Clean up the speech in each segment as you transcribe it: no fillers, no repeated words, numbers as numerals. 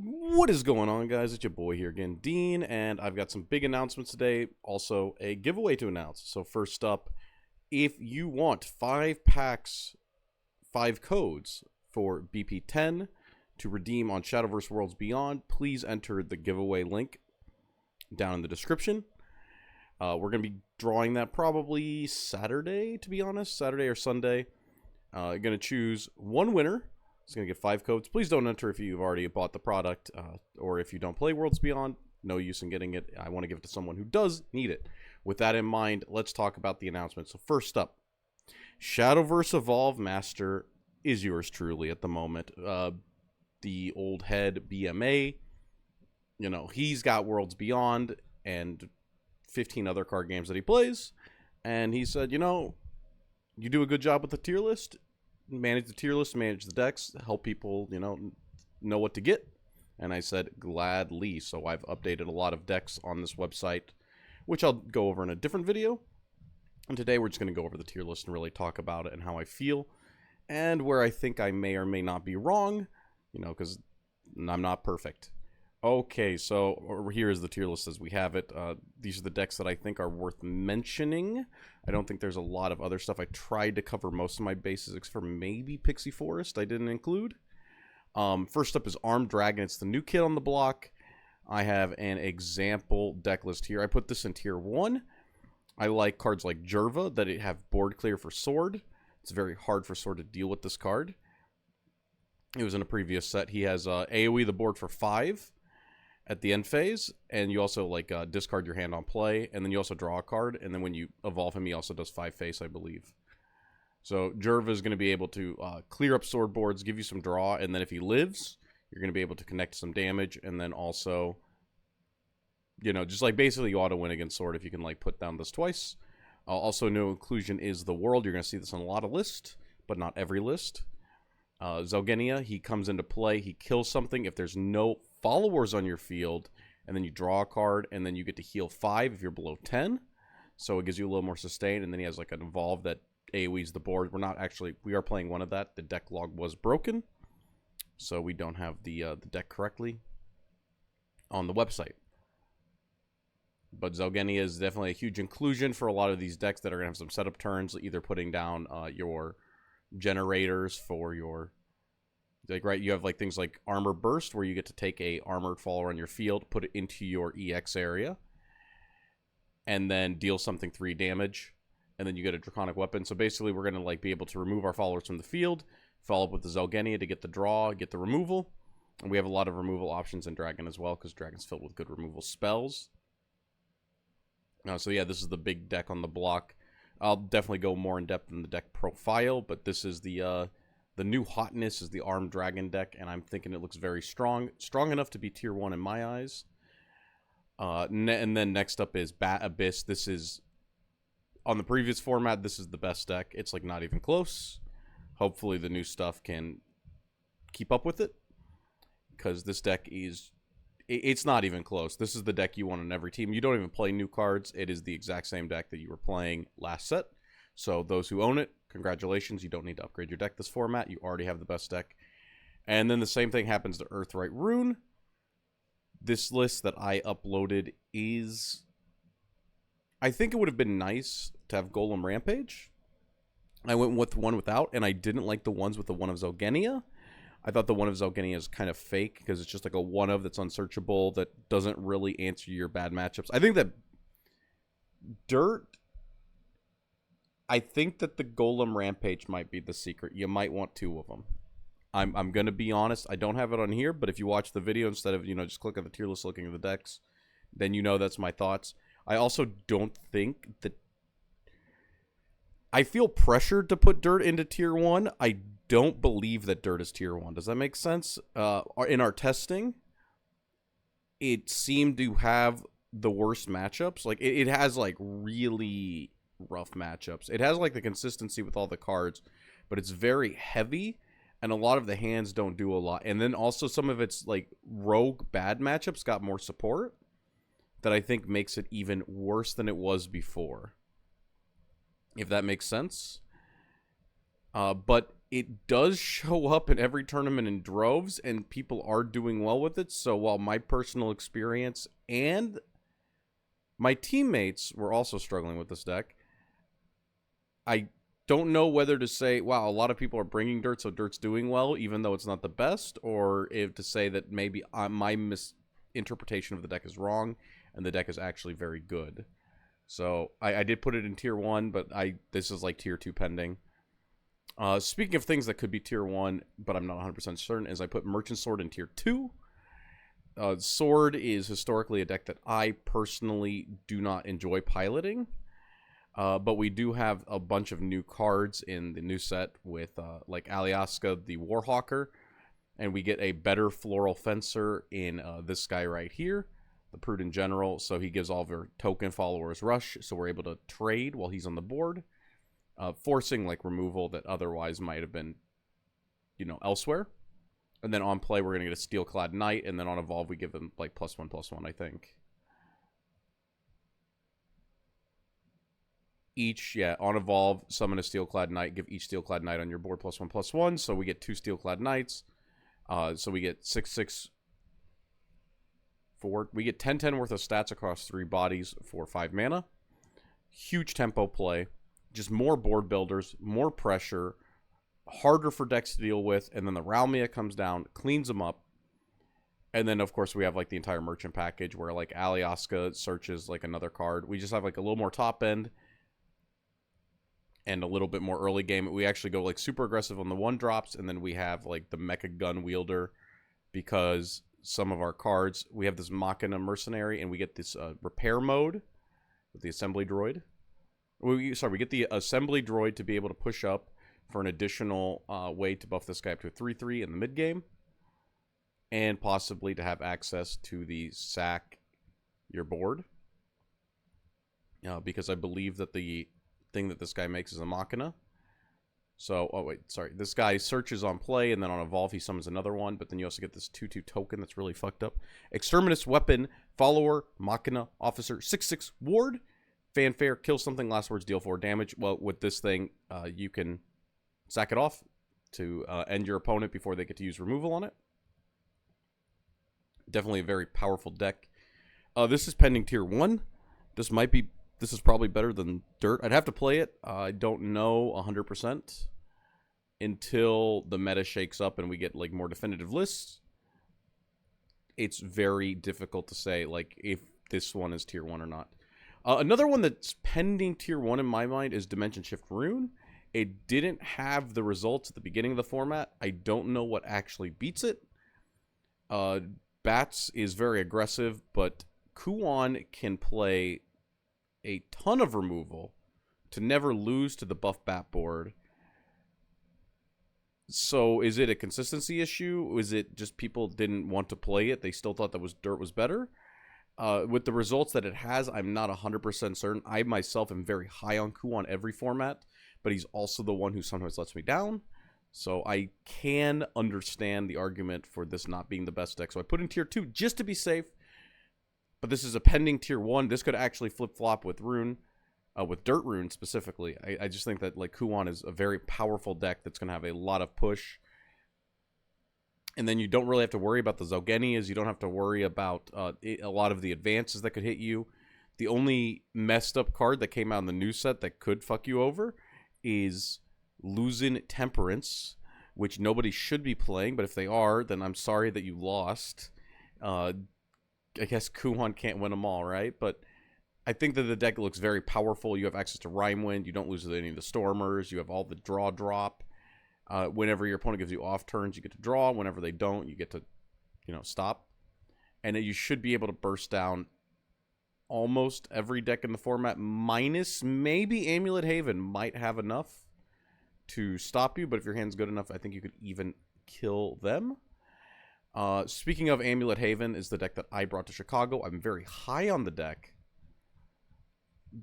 What is going on, guys? It's your boy here again, Dean, and I've got some big announcements today. Also, a giveaway to announce. So first up, if you want 5 packs, 5 codes for BP10 to redeem on Shadowverse Worlds Beyond, please enter the giveaway link down in the description. We're going to be drawing that probably Saturday, to be honest. Saturday or Sunday. Going to choose one winner. It's going to get 5 codes. Please don't enter if you've already bought the product or if you don't play Worlds Beyond. No use in getting it. I want to give it to someone who does need it. With that in mind, let's talk about the announcement. So first up, Shadowverse Evolve Master is yours truly at the moment. The old head BMA, you know, he's got Worlds Beyond and 15 other card games that he plays. And he said, you know, you do a good job with the tier list. Manage the tier list, manage the decks, help people, you know what to get. And I said, gladly. So I've updated a lot of decks on this website, which I'll go over in a different video. And today we're just going to go over the tier list and really talk about it and how I feel. And where I think I may or may not be wrong, you know, because I'm not perfect. Okay, so here is the tier list as we have it. These are the decks that I think are worth mentioning. I don't think there's a lot of other stuff. I tried to cover most of my bases, except for maybe Pixie Forest I didn't include. First up is Armed Dragon. It's the new kid on the block. I have an example deck list here. I put this in tier 1. I like cards like Jerva that have board clear for Sword. It's very hard for Sword to deal with this card. It was in a previous set. He has AoE the board for 5 at the end phase, and you also like discard your hand on play, and then you also draw a card, and then when you evolve him, he also does 5 face, I believe. So Jerva is going to be able to clear up sword boards, give you some draw, and then if he lives, you're going to be able to connect some damage, and then also, you know, just like basically you auto win against sword if you can like put down this twice. Also, no inclusion is the world. You're going to see this on a lot of lists, but not every list. Zelgenia, he comes into play, he kills something. If there's no followers on your field, and then you draw a card, and then you get to heal 5 if you're below 10. So it gives you a little more sustain, and then he has like an evolve that AoEs the board. We are playing one of that. The deck log was broken, so we don't have the deck correctly on the website. But Zelgenia is definitely a huge inclusion for a lot of these decks that are going to have some setup turns, either putting down your generators for your, like, right, you have like things like Armor Burst, where you get to take a armored follower on your field, put it into your EX area, and then deal something 3 damage, and then you get a Draconic Weapon. So basically we're going to like be able to remove our followers from the field, follow up with the Zelgenia to get the draw, get the removal, and we have a lot of removal options in Dragon as well, because Dragon's filled with good removal spells. So yeah, this is the big deck on the block. I'll definitely go more in depth in the deck profile, but this is the new hotness is the Armed Dragon deck, and I'm thinking it looks very strong. Strong enough to be tier 1 in my eyes. And then next up is Bat Abyss. This is, on the previous format, this is the best deck. It's like not even close. Hopefully the new stuff can keep up with it, because this deck is, it's not even close. This is the deck you want on every team. You don't even play new cards. It is the exact same deck that you were playing last set. So those who own it, congratulations. You don't need to upgrade your deck this format. You already have the best deck. And then the same thing happens to Earthright Rune. This list that I uploaded is, I think it would have been nice to have Golem Rampage. I went with one without, and I didn't like the ones with the one of Zelgenia. I thought the one of Zelgenia is kind of fake, because it's just like a one of that's unsearchable that doesn't really answer your bad matchups. I think that I think that the Golem Rampage might be the secret. You might want 2 of them. I'm going to be honest. I don't have it on here, but if you watch the video instead of, you know, just click on the tier list looking at the decks, then you know that's my thoughts. I also don't think that, I feel pressured to put Dirt into tier 1. I don't believe that Dirt is tier 1. Does that make sense? In our testing, it seemed to have the worst matchups. Like, it has, like, really rough matchups. It has, like, the consistency with all the cards, but it's very heavy, and a lot of the hands don't do a lot. And then also some of its, like, rogue bad matchups got more support that I think makes it even worse than it was before, if that makes sense. But it does show up in every tournament in droves, and people are doing well with it. So while my personal experience and my teammates were also struggling with this deck, I don't know whether to say, wow, a lot of people are bringing dirt, so dirt's doing well, even though it's not the best, or if to say that maybe my misinterpretation of the deck is wrong, and the deck is actually very good. So I did put it in tier 1, but this is like tier 2 pending. Speaking of things that could be tier 1, but I'm not 100% certain, is I put Merchant Sword in tier 2. Sword is historically a deck that I personally do not enjoy piloting. But we do have a bunch of new cards in the new set with like Alyaska the Warhawker, and we get a better Floral Fencer in this guy right here, the Prudent General. So he gives all of our token followers rush, so we're able to trade while he's on the board, forcing like removal that otherwise might have been, you know, elsewhere. And then on play we're gonna get a Steelclad Knight, and then on evolve we give him like +1/+1, I think. Each, on evolve, summon a Steelclad Knight, give each Steelclad Knight on your board +1/+1, so we get 2 Steelclad Knights. So we get 6/6 4. We get 10/10 worth of stats across 3 bodies for 5 mana. Huge tempo play. Just more board builders, more pressure, harder for decks to deal with, and then the Ralmia comes down, cleans them up. And then, of course, we have like the entire merchant package where like Alyaska searches like another card. We just have like a little more top end and a little bit more early game. We actually go like super aggressive on the 1-drops, and then we have like the Mecha Gun Wielder, because some of our cards, we have this Machina Mercenary, and we get this repair mode with the Assembly Droid. We get the Assembly Droid to be able to push up for an additional way to buff this guy up to a 3/3 in the mid game, and possibly to have access to the sack your board, because I believe that the thing that this guy makes is a Machina. So, this guy searches on play, and then on evolve he summons another one, but then you also get this 2/2 token that's really fucked up. Exterminus Weapon, Follower, Machina, Officer, 6/6 Ward, Fanfare, kill something, last words, deal 4 damage. Well, with this thing, you can sack it off to end your opponent before they get to use removal on it. Definitely a very powerful deck. This is pending tier 1. This is probably better than Dirt. I'd have to play it. I don't know 100% until the meta shakes up and we get like more definitive lists. It's very difficult to say like if this one is tier 1 or not. Another one that's pending tier 1 in my mind is Dimension Shift Rune. It didn't have the results at the beginning of the format. I don't know what actually beats it. Bats is very aggressive, but Kuon can play a ton of removal to never lose to the buff bat board. So is it a consistency issue? Is it just people didn't want to play it? They still thought that Dirt was better? With the results that it has, I'm not 100% certain. I myself am very high on Kuon every format, but he's also the one who sometimes lets me down. So I can understand the argument for this not being the best deck. So I put in tier 2 just to be safe. But this is a pending tier 1. This could actually flip-flop with Rune, with Dirt Rune specifically. I just think that like Kuon is a very powerful deck that's going to have a lot of push. And then you don't really have to worry about the Zogenias. You don't have to worry about a lot of the advances that could hit you. The only messed up card that came out in the new set that could fuck you over is Luzin Temperance, which nobody should be playing. But if they are, then I'm sorry that you lost. I guess Kuon can't win them all, right? But I think that the deck looks very powerful. You have access to Rime Wind. You don't lose any of the Stormers. You have all the draw drop. Whenever your opponent gives you off turns, you get to draw. Whenever they don't, you get to, stop. And you should be able to burst down almost every deck in the format, minus maybe Amulet Haven might have enough to stop you. But if your hand's good enough, I think you could even kill them. Speaking of, Amulet Haven is the deck that I brought to Chicago. I'm very high on the deck,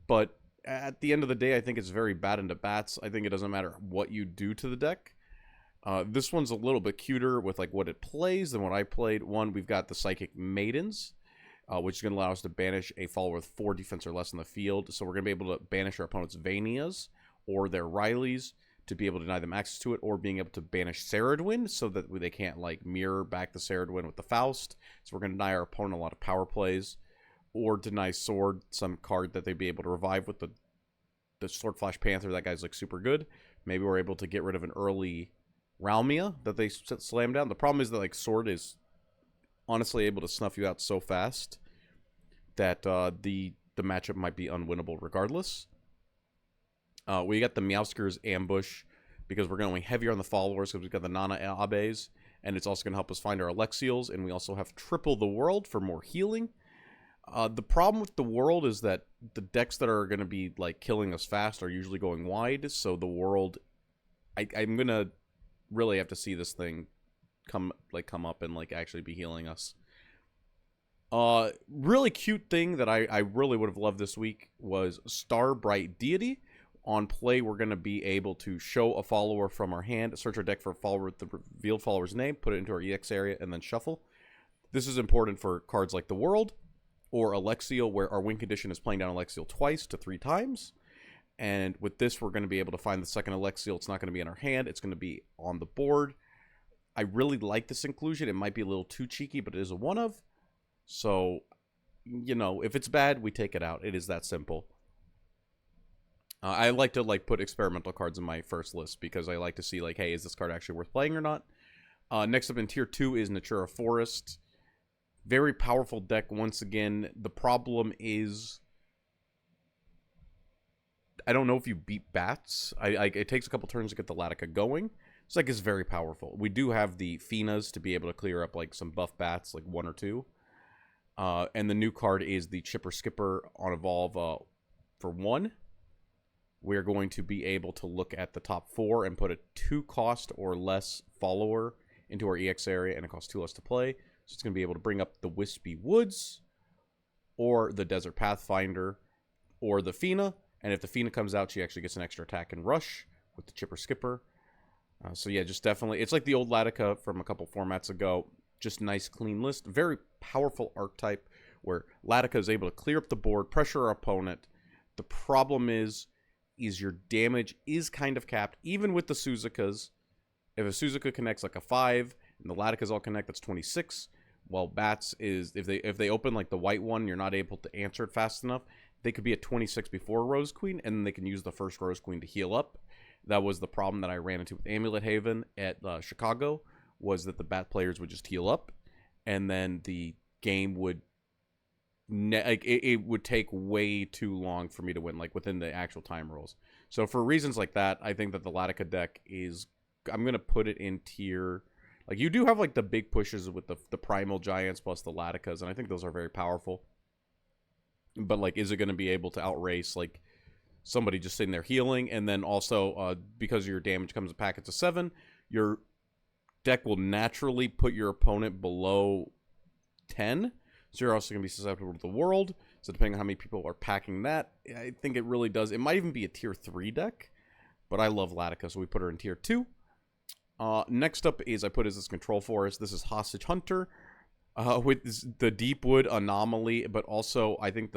but at the end of the day, I think it's very bad into bats. I think it doesn't matter what you do to the deck. This one's a little bit cuter with like what it plays than what I played. One, we've got the Psychic Maidens, which is going to allow us to banish a follower with 4 defense or less in the field. So we're going to be able to banish our opponent's Vanias or their Rileys to be able to deny them access to it, or being able to banish Seiryotennan so that they can't like mirror back the Seiryotennan with the Faust. So we're going to deny our opponent a lot of power plays, or deny Sword, some card that they'd be able to revive with the Sword Flash Panther. That guy's like super good. Maybe we're able to get rid of an early Ralmia that they slam down. The problem is that like Sword is honestly able to snuff you out so fast that the matchup might be unwinnable regardless. We got the Meowskers Ambush because we're going heavier on the followers because we've got the Nana Abes, and it's also going to help us find our Alexials, and we also have Triple the World for more healing. The problem with the World is that the decks that are going to be like killing us fast are usually going wide, so the World, I'm going to really have to see this thing come up and like actually be healing us. Really cute thing that I really would have loved this week was Star Bright Deity. On play, we're going to be able to show a follower from our hand, search our deck for a follower with the revealed follower's name, put it into our EX area, and then shuffle. This is important for cards like the World or Alexial, where our win condition is playing down Alexial twice to 3 times. And with this, we're going to be able to find the second Alexial. It's not going to be in our hand. It's going to be on the board. I really like this inclusion. It might be a little too cheeky, but it is a one of. So, you know, if it's bad, we take it out. It is that simple. I like to like put experimental cards in my first list because I like to see like, hey, is this card actually worth playing or not? Next up in tier 2 is Natura Forest. Very powerful deck once again. The problem is I don't know if you beat bats. It takes a couple turns to get the Latica going. It's like it's very powerful. We do have the Finas to be able to clear up like some buff bats, like 1 or 2. And the new card is the Chipper Skipper on Evolve for 1. We're going to be able to look at the top 4 and put a 2 cost or less follower into our EX area, and it costs 2 less to play. So it's going to be able to bring up the Wispy Woods, or the Desert Pathfinder, or the Fina. And if the Fina comes out, she actually gets an extra attack and rush with the Chipper Skipper. So yeah, just definitely, it's like the old Latica from a couple formats ago. Just nice, clean list. Very powerful archetype where Latica is able to clear up the board, pressure our opponent. The problem is your damage is kind of capped, even with the Suzukas. If a Suzuka connects like a 5, and the Laticas all connect, that's 26. While Bats is, if they open like the white one, you're not able to answer it fast enough, they could be at 26 before Rose Queen, and then they can use the first Rose Queen to heal up. That was the problem that I ran into with Amulet Haven at Chicago, was that the Bat players would just heal up, and then the game would it would take way too long for me to win, like within the actual time rules. So for reasons like that, I think that the Latica deck is, I'm going to put it in tier, like you do have like the big pushes with the Primal Giants plus the Laticas, and I think those are very powerful. But like, is it going to be able to outrace like somebody just sitting there healing? And then also, because your damage comes in packets of 7, your deck will naturally put your opponent below 10. So you're also going to be susceptible to the World. So depending on how many people are packing that, I think it really does. It might even be a tier 3 deck. But I love Latica, so we put her in tier 2. Next up is, I put as this Control Forest. This is Hostage Hunter. With the Deepwood Anomaly. But also, I think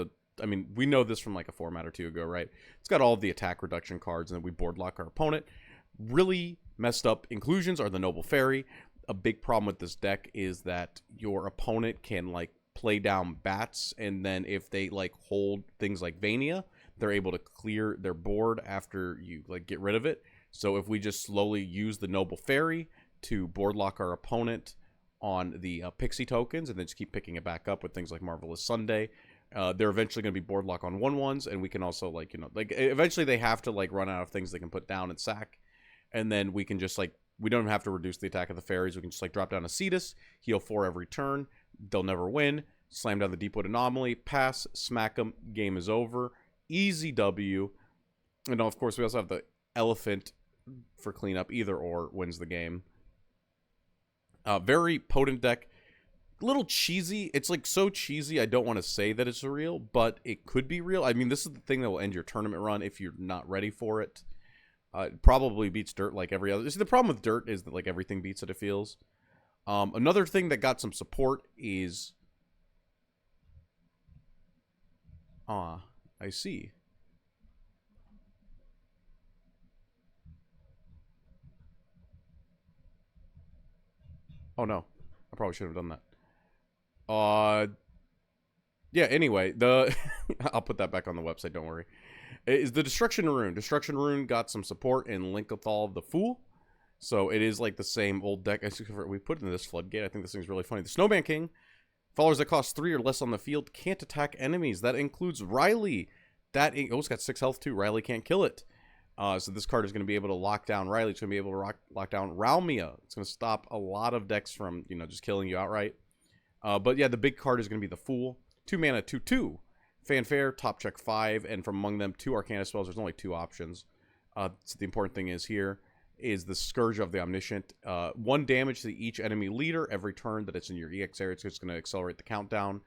we know this from like a format or 2 ago, right? It's got all of the attack reduction cards, and then we board lock our opponent. Really messed up inclusions are the Noble Fairy. A big problem with this deck is that your opponent can like play down bats, and then if they like hold things like Vania, they're able to clear their board after you like get rid of it. So if we just slowly use the Noble Fairy to board lock our opponent on the Pixie tokens, and then just keep picking it back up with things like Marvelous Sunday, they're eventually going to be board lock on 1/1s, and we can also like, you know, like eventually they have to like run out of things they can put down and sack, and then we can just like, we don't have to reduce the attack of the fairies. We can just like drop down a Cetus, heal 4 every turn. They'll never win. Slam down the Deepwood Anomaly, pass, smack them, game is over. Easy W. And of course, we also have the Elephant for cleanup. Either or wins the game. Very potent deck. A little cheesy. It's like so cheesy, I don't want to say that it's real, but it could be real. I mean, this is the thing that will end your tournament run if you're not ready for it. It probably beats Dirt like every other. See, the problem with Dirt is that like everything beats it, it feels. Another thing that got some support is... I see. Oh, no. I probably should have done that. Yeah, anyway, I'll put that back on the website, don't worry. It is the Destruction Rune. Destruction Rune got some support in Linkothal the Fool. So it is like the same old deck. We put in this Floodgate. I think this thing's really funny. The Snowman King. Followers that cost 3 or less on the field can't attack enemies. That includes Riley. It's got 6 health too. Riley can't kill it. So this card is going to be able to lock down Riley. It's going to be able to lock down Ralmia. It's going to stop a lot of decks from, just killing you outright. But yeah, the big card is going to be the Fool. 2 mana, 2/2. Fanfare, top check 5, and from among them, 2 Arcana spells. There's only 2 options. So the important thing is here is the Scourge of the Omniscient. 1 damage to each enemy leader every turn that it's in your EX area. It's just going to accelerate the countdown.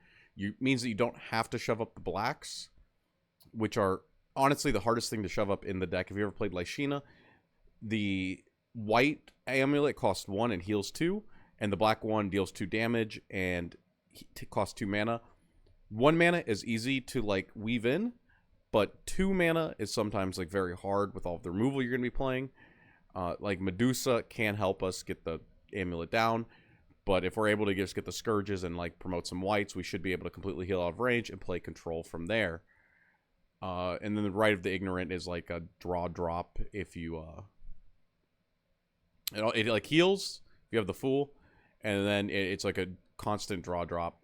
Means that you don't have to shove up the blacks, which are honestly the hardest thing to shove up in the deck. If you ever played Lyshina, the white amulet costs 1 and heals 2, and the black one deals 2 damage and costs 2 mana. 1 mana is easy to like weave in, but 2 mana is sometimes like very hard with all of the removal you're going to be playing. Like Medusa can help us get the amulet down, but if we're able to just get the scourges and like promote some whites, we should be able to completely heal out of range and play control from there. And then the Rite of the Ignorant is like a draw drop if you it like heals if you have the Fool, and then it's like a constant draw drop.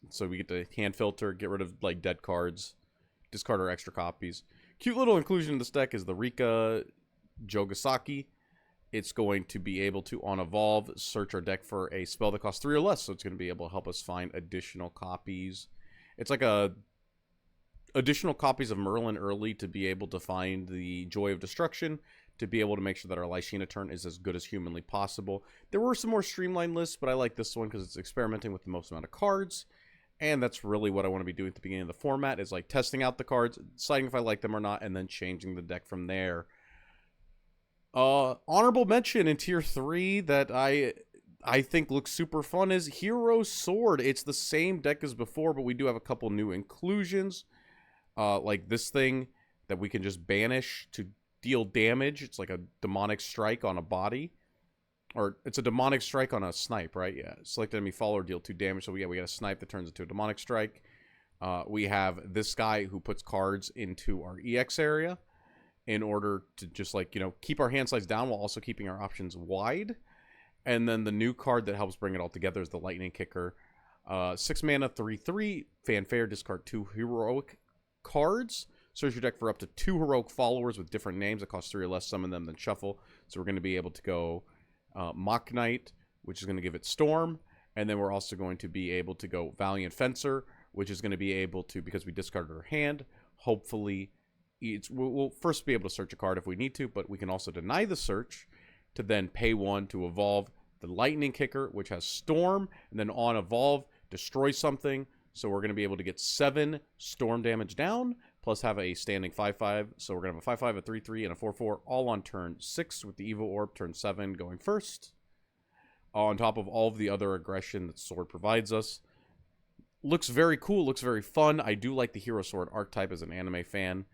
So we get to hand filter, get rid of like dead cards, discard our extra copies. Cute little inclusion in this deck is the Rika Jogasaki. It's going to be able to, on Evolve, search our deck for a spell that costs 3 or less. So it's going to be able to help us find additional copies. It's like additional copies of Merlin early to be able to find the Joy of Destruction, to be able to make sure that our Lyshina turn is as good as humanly possible. There were some more streamlined lists, but I like this one because it's experimenting with the most amount of cards. And that's really what I want to be doing at the beginning of the format, is like testing out the cards, deciding if I like them or not, and then changing the deck from there. Honorable mention in tier 3 that I think looks super fun is Hero Sword. It's the same deck as before, but we do have a couple new inclusions. Like this thing that we can just banish to deal damage. It's like a demonic strike on a body. Or it's a demonic strike on a snipe, right? Yeah. Select enemy follower, deal 2 damage. So we got a snipe that turns into a demonic strike. We have this guy who puts cards into our EX area in order to just like, keep our hand size down while also keeping our options wide. And then the new card that helps bring it all together is the Lightning Kicker. 6 mana, 3/3. Fanfare, discard 2 heroic cards. Search your deck for up to 2 heroic followers with different names that cost 3 or less. Summon them, then shuffle. So we're going to be able to go Mock Knight, which is going to give it Storm, and then we're also going to be able to go Valiant Fencer, which is going to be able to, because we discarded our hand, hopefully we'll first be able to search a card if we need to, but we can also deny the search to then pay 1 to evolve the Lightning Kicker, which has Storm, and then on evolve, destroy something. So we're going to be able to get 7 Storm damage down, plus have a standing 5/5. So we're going to have a 5/5, a 3/3, and a 4/4, all on turn 6 with the Evo Orb, turn 7 going first. On top of all of the other aggression that Sword provides us. Looks very cool, looks very fun. I do like the Hero Sword archetype as an anime fan.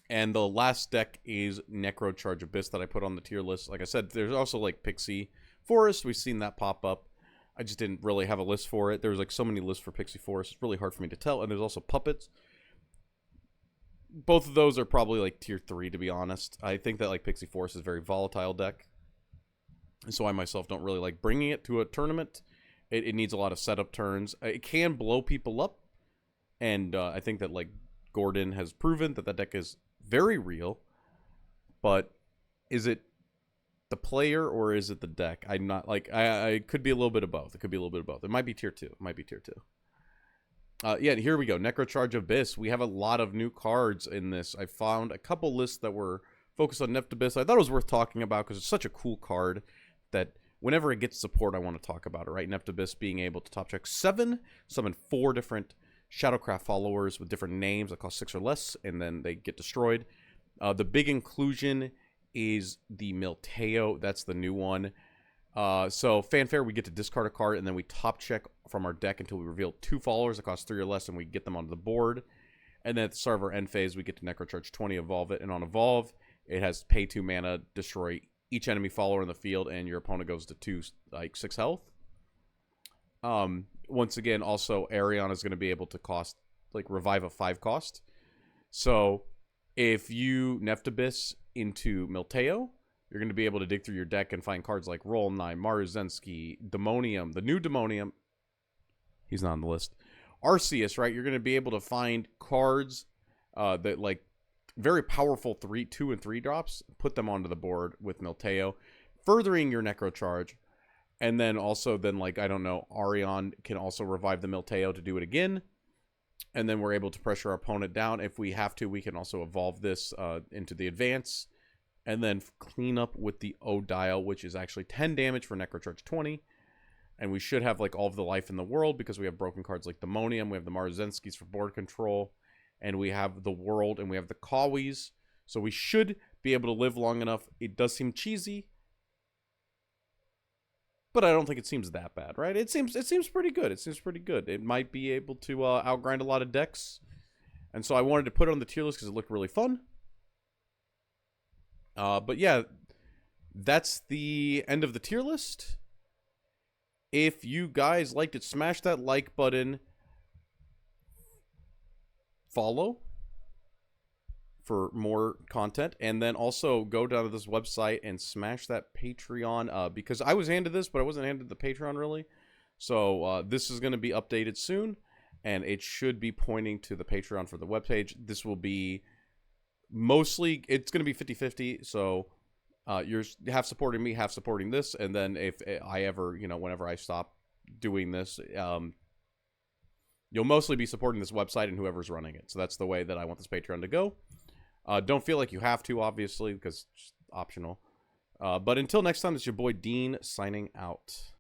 And the last deck is Necrocharge Abyss that I put on the tier list. Like I said, there's also like Pixie Forest. We've seen that pop up. I just didn't really have a list for it. There's like so many lists for Pixie Forest. It's really hard for me to tell. And there's also Puppets. Both of those are probably like tier 3, to be honest. I think that like Pixie Forest is a very volatile deck. So I myself don't really like bringing it to a tournament. It needs a lot of setup turns. It can blow people up. And I think that like Gordon has proven that that deck is very real. But is it the player or is it the deck? I'm not like, I could be a little bit of both. It could be a little bit of both. It might be tier 2. It might be tier 2. Yeah, here we go. Necrocharge Abyss. We have a lot of new cards in this. I found a couple lists that were focused on Neft Abyss. I thought it was worth talking about because it's such a cool card that whenever it gets support, I want to talk about it, right? Neft Abyss being able to top check 7, summon 4 different Shadowcraft followers with different names that cost 6 or less, and then they get destroyed. The big inclusion is the Milteo. That's the new one. So Fanfare, we get to discard a card, and then we top check from our deck until we reveal 2 followers that cost 3 or less, and we get them onto the board. And then at the start of our end phase, we get to Necrocharge 20, evolve it, and on evolve, it has pay 2 mana, destroy each enemy follower in the field, and your opponent goes to 6 health. Once again, also Arion is going to be able to cost like revive a 5 cost. So if you Neftabis into Milteo, you're going to be able to dig through your deck and find cards like Rolnai, Maruzensky, Demonium, the new Demonium. He's not on the list. Arceus, right? You're going to be able to find cards that like very powerful 2 and 3 drops. Put them onto the board with Milteo, furthering your Necrocharge. And then also, like, I don't know, Arion can also revive the Milteo to do it again. And then we're able to pressure our opponent down. If we have to, we can also evolve this into the advance. And then clean up with the Odile, which is actually 10 damage for Necrocharge 20. And we should have, like, all of the life in the world because we have broken cards like Demonium. We have the Marzenskis for board control. And we have the World, and we have the Kawis. So we should be able to live long enough. It does seem cheesy, but I don't think it seems that bad, right? It seems pretty good. It seems pretty good. It might be able to outgrind a lot of decks. And so I wanted to put it on the tier list because it looked really fun. But yeah, that's the end of the tier list. If you guys liked it, smash that like button. Follow for more content, and then also go down to this website and smash that Patreon, because I was handed this, but I wasn't handed the Patreon really. So this is going to be updated soon, and it should be pointing to the Patreon for the webpage. This will be mostly, it's going to be 50-50, so you're half supporting me, half supporting this, and then if I ever, whenever I stop doing this, you'll mostly be supporting this website and whoever's running it. So that's the way that I want this Patreon to go. Don't feel like you have to, obviously, because it's optional. But until next time, it's your boy Dean signing out.